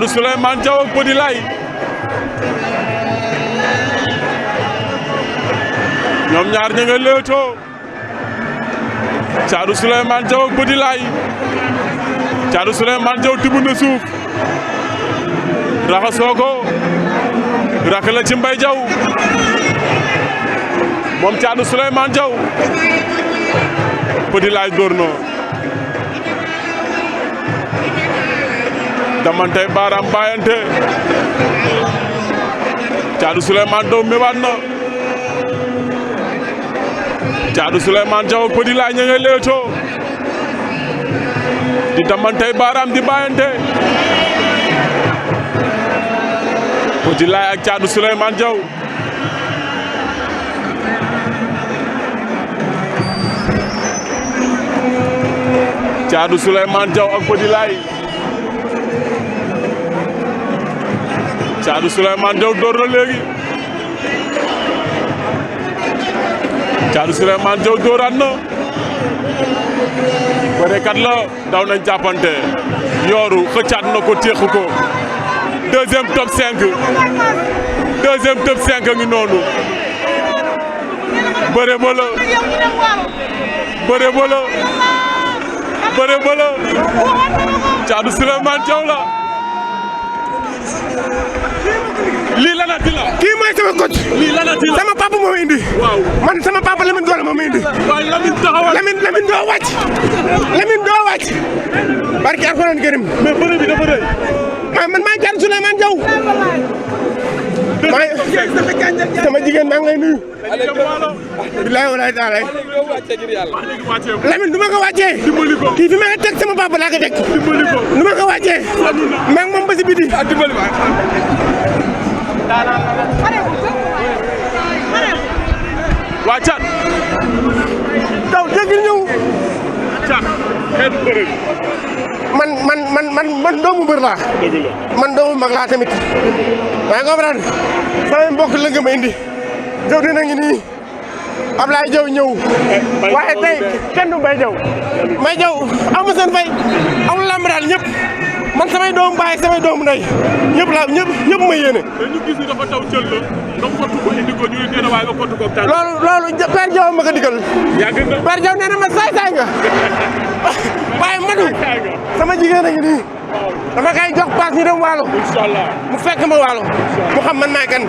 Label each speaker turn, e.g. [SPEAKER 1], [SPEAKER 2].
[SPEAKER 1] Thiatou Souleymane Diaw ak Petit Laye ñoom ñaar ña nga leetoo Thiatou Souleymane Diaw ak Petit Laye Thiatou Souleymane Diaw tibb na suuf raxasoo ko rak la ci Mbaye Diaw moom Thiatou Souleymane Diaw Petit Laye dóor na damantey baaraam bàyyante Thiatou Souleymane Diaw méwaat na Thiatou Souleymane Diaw ak Petit Laye ña ngay leetoo di damantey baaraam di bàyyante Petit Laye ak Thiatou Souleymane Diaw Thiatou Souleymane Diaw ak Petit Laye Thiatou Souleymane Diaw door na léegi Thiatou Souleymane Diaw dooraat na bërekat la daw nañ jàppante yooru xëccaat na ko téexu ko deuxième top 5 ngi noonu bëre ba la bëre ba la bëre ba la Thiatou Souleymane Diaw la lii lanati la
[SPEAKER 2] kii mooy sama coach
[SPEAKER 1] lii lanati la
[SPEAKER 2] sama papa moo indi
[SPEAKER 1] waaw
[SPEAKER 2] man sama papa Lamine Gora moo indi
[SPEAKER 1] waaye Lamine taxawal
[SPEAKER 2] Lamine doo wàcc Lamine doo wàcc barki Alxuraan Karim
[SPEAKER 1] mais bëre bi dafa rëy
[SPEAKER 2] man maa Thiatou Souleymane Diaw sama jigéen maa ngi lay nuyu bilaay walaay taala Lamine du ma ko wàccee kii fi ma nga teg sama papa laa ko teg du ma ko wàccee maa ngi moom ba si biti
[SPEAKER 1] waa Thiat
[SPEAKER 2] daw dégg ñëw
[SPEAKER 1] Thiat xeetu bëre
[SPEAKER 2] man doomu mbër laa man doomu mag laa tamit waaye comprendre samay mbokk la nga ma indi Diaw dina ngi nii Ablaye Diaw ñëw waaye tey kenn du Mbaye Diaw Mbaye Diaw amu seen fay amul lamb daal ñëpp man samay doomu baay samay doomu ndey ñëpp ma yéene.
[SPEAKER 1] mais ñu gis ni dafa taw jël la nga kottu ko indi ko ñu ne teel a waaye nga kottu ko ak
[SPEAKER 2] loolu Père Diaw ma ko digal.
[SPEAKER 1] yàgg na
[SPEAKER 2] Père Diaw nee na ma saay-saay nga waaye matu sama jigéen a ngi nii dama koy jox paas ñu dem waalo.
[SPEAKER 1] incha allah
[SPEAKER 2] mu fekk ma waalo mu xam man maay kan.